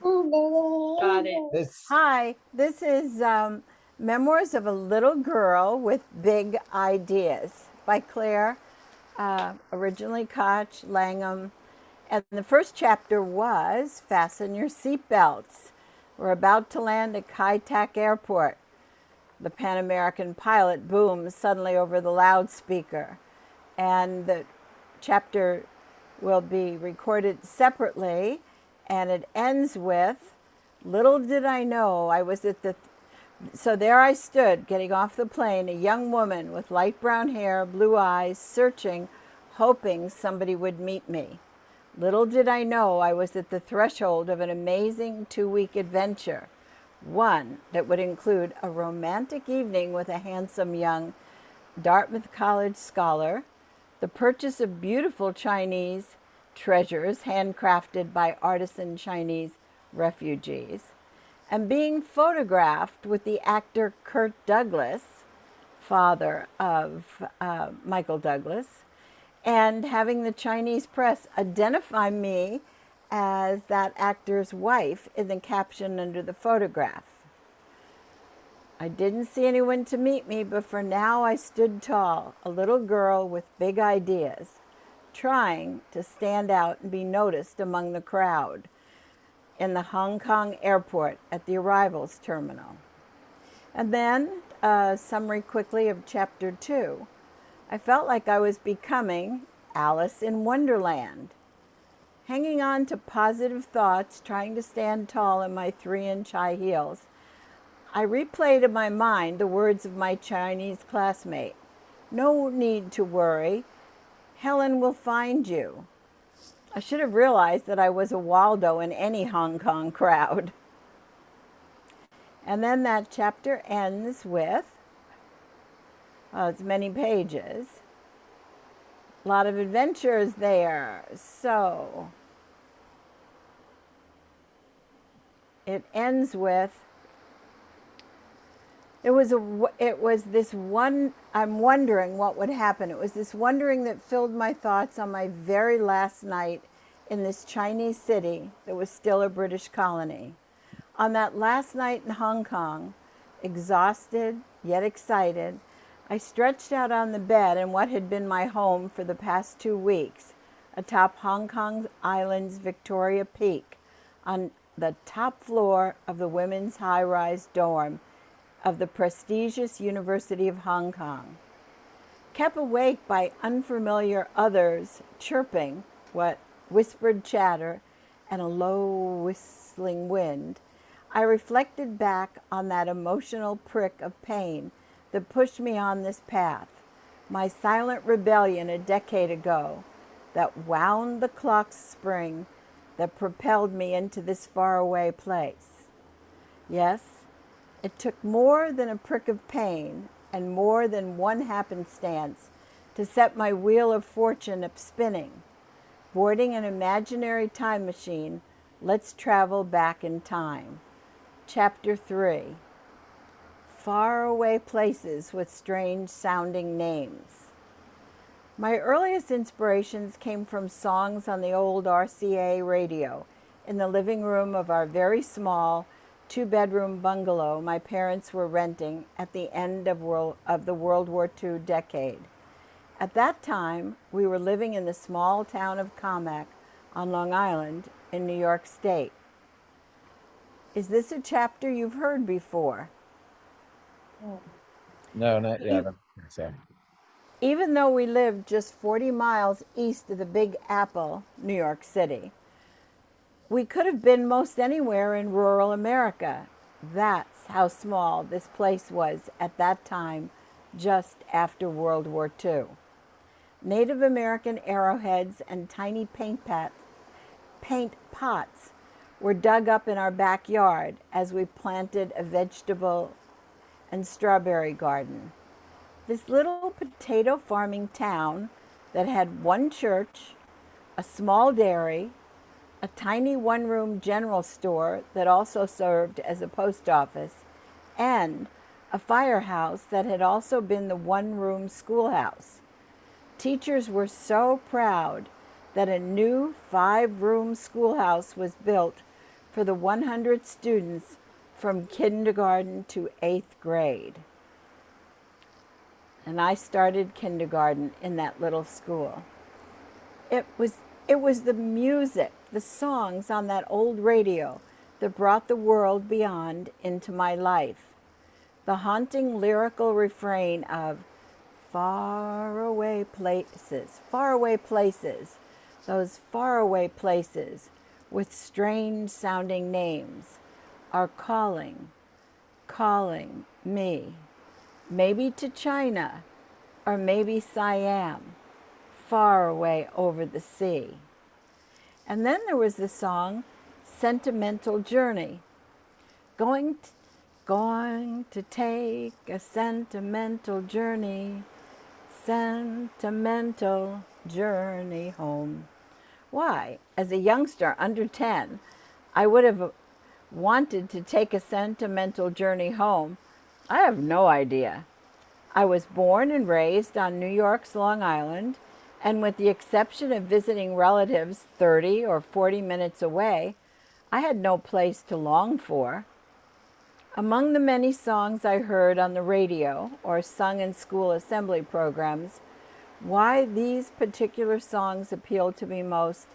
Got it. Hi, this is Memoirs of a Little Girl with Big Ideas by Claire, originally Koch, Langham. And the first chapter was Fasten Your Seatbelts. We're about to land at Kai-Tak Airport. The Pan American pilot booms suddenly over the loudspeaker. And the chapter will be recorded separately, and it ends with little did I know I was at the. So there I stood, getting off the plane, a young woman with light brown hair, blue eyes, searching, hoping somebody would meet me. Little did I know I was at the threshold of an amazing 2-week adventure, one that would include a romantic evening with a handsome young Dartmouth College scholar, the purchase of beautiful Chinese treasures handcrafted by artisan Chinese refugees, and being photographed with the actor Kirk Douglas, father of Michael Douglas, and having the Chinese press identify me as that actor's wife in the caption under the photograph. I didn't see anyone to meet me, but for now I stood tall, a little girl with big ideas, trying to stand out and be noticed among the crowd in the Hong Kong airport at the arrivals terminal. And then a summary quickly of chapter 2. I felt like I was becoming Alice in Wonderland, hanging on to positive thoughts, trying to stand tall in my 3-inch high heels. I replayed in my mind the words of my Chinese classmate. No need to worry. Helen will find you. I should have realized that I was a Waldo in any Hong Kong crowd. And then that chapter ends with, it's many pages, a lot of adventures there. So it ends with, it was this one, I'm wondering what would happen. It was this wondering that filled my thoughts on my very last night in this Chinese city that was still a British colony. On that last night in Hong Kong, exhausted yet excited, I stretched out on the bed in what had been my home for the past 2 weeks, atop Hong Kong Island's Victoria Peak, on the top floor of the women's high-rise dorm of the prestigious University of Hong Kong. Kept awake by unfamiliar others chirping, what whispered chatter, and a low whistling wind, I reflected back on that emotional prick of pain that pushed me on this path, my silent rebellion a decade ago that wound the clock's spring that propelled me into this faraway place. Yes, it took more than a prick of pain and more than one happenstance to set my wheel of fortune spinning. Boarding an imaginary time machine, let's travel back in time. Chapter 3. Faraway places with strange sounding names. My earliest inspirations came from songs on the old RCA radio in the living room of our very small 2-bedroom bungalow my parents were renting at the end of the World War II decade. At that time, we were living in the small town of Commack on Long Island in New York State. Is this a chapter you've heard before? No, not yet. I don't think so. Even though we lived just 40 miles east of the Big Apple, New York City, we could have been most anywhere in rural America. That's how small this place was at that time, just after World War II. Native American arrowheads and tiny paint pots were dug up in our backyard as we planted a vegetable and strawberry garden. This little potato farming town that had one church, a small dairy, a tiny one-room general store that also served as a post office, and a firehouse that had also been the one-room schoolhouse. Teachers were so proud that a new 5-room schoolhouse was built for the 100 students from kindergarten to 8th grade. And I started kindergarten in that little school. It was the music, the songs on that old radio that brought the world beyond into my life. The haunting lyrical refrain of faraway places, those faraway places with strange sounding names are calling me, maybe to China or maybe Siam, far away over the sea. And then there was the song Sentimental Journey, going to take a sentimental journey home. Why? As a youngster under 10, I would have wanted to take a sentimental journey home. I have no idea. I was born and raised on New York's Long Island, and with the exception of visiting relatives 30 or 40 minutes away, I had no place to long for. Among the many songs I heard on the radio or sung in school assembly programs, why these particular songs appealed to me most,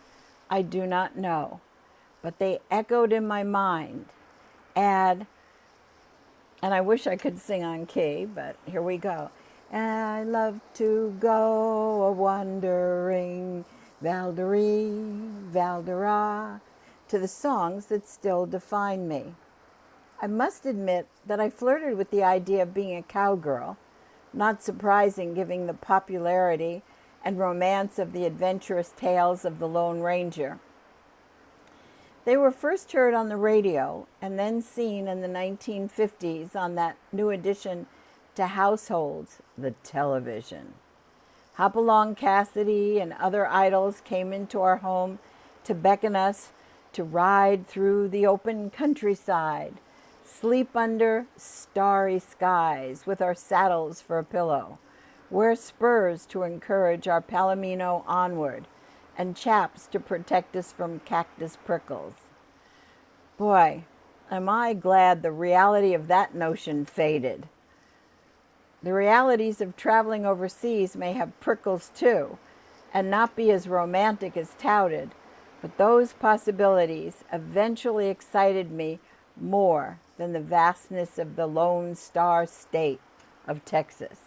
I do not know, but they echoed in my mind. And I wish I could sing on key, but here we go. I love to go a-wandering, Val-de-Ree, to the songs that still define me. I must admit that I flirted with the idea of being a cowgirl, not surprising given the popularity and romance of the adventurous tales of the Lone Ranger. They were first heard on the radio and then seen in the 1950s on that new addition to households, the television. Hopalong Cassidy and other idols came into our home to beckon us to ride through the open countryside, sleep under starry skies with our saddles for a pillow, wear spurs to encourage our palomino onward, and chaps to protect us from cactus prickles. Boy, am I glad the reality of that notion faded. The realities of traveling overseas may have prickles too, and not be as romantic as touted, but those possibilities eventually excited me more than the vastness of the Lone Star State of Texas.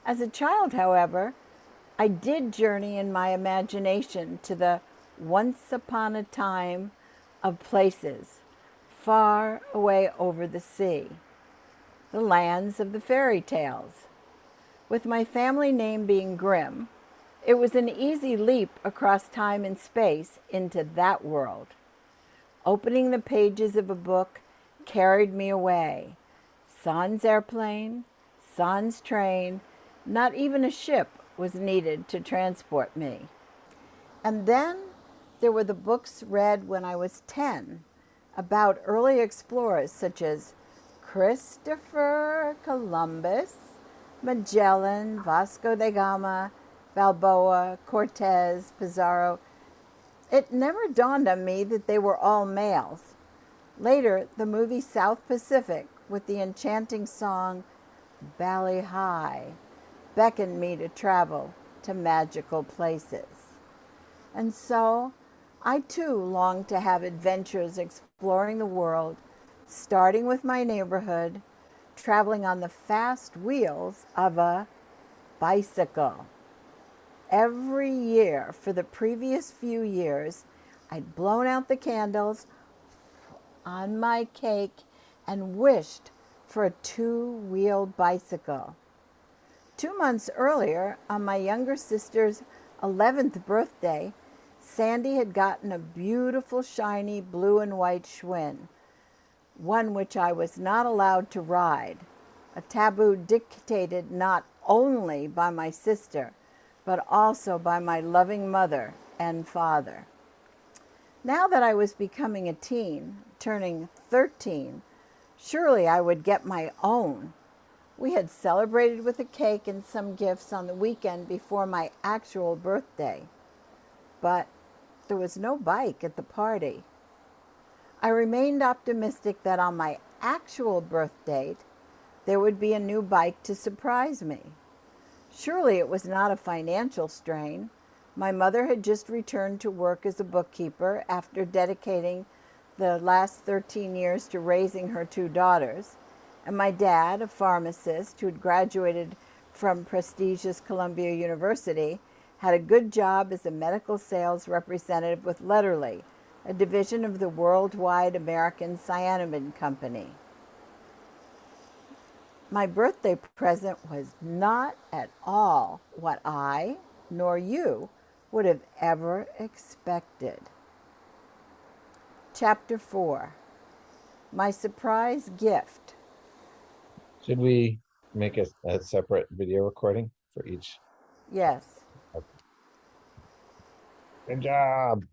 As a child, however, I did journey in my imagination to the once upon a time of places far away over the sea, the lands of the fairy tales. With my family name being Grimm, it was an easy leap across time and space into that world. Opening the pages of a book carried me away. Sans airplane, sans train, not even a ship was needed to transport me. And then there were the books read when I was 10 about early explorers such as Christopher Columbus, Magellan, Vasco da Gama, Balboa, Cortez, Pizarro. It never dawned on me that they were all males. Later, the movie South Pacific with the enchanting song Bali High beckoned me to travel to magical places. And so, I too longed to have adventures exploring the world, starting with my neighborhood, traveling on the fast wheels of a bicycle. Every year for the previous few years, I'd blown out the candles on my cake and wished for a two-wheeled bicycle. 2 months earlier, on my younger sister's 11th birthday, Sandy had gotten a beautiful, shiny blue and white Schwinn, one which I was not allowed to ride, a taboo dictated not only by my sister, but also by my loving mother and father. Now that I was becoming a teen, turning 13, surely I would get my own. We had celebrated with a cake and some gifts on the weekend before my actual birthday. But there was no bike at the party. I remained optimistic that on my actual birth date, there would be a new bike to surprise me. Surely it was not a financial strain. My mother had just returned to work as a bookkeeper after dedicating the last 13 years to raising her two daughters, and my dad, a pharmacist who had graduated from prestigious Columbia University, had a good job as a medical sales representative with Letterly, a division of the worldwide American Cyanamide Company. My birthday present was not at all what I, nor you, would have ever expected. Chapter 4. My surprise gift. Should we make a separate video recording for each? Yes. Okay. Good job.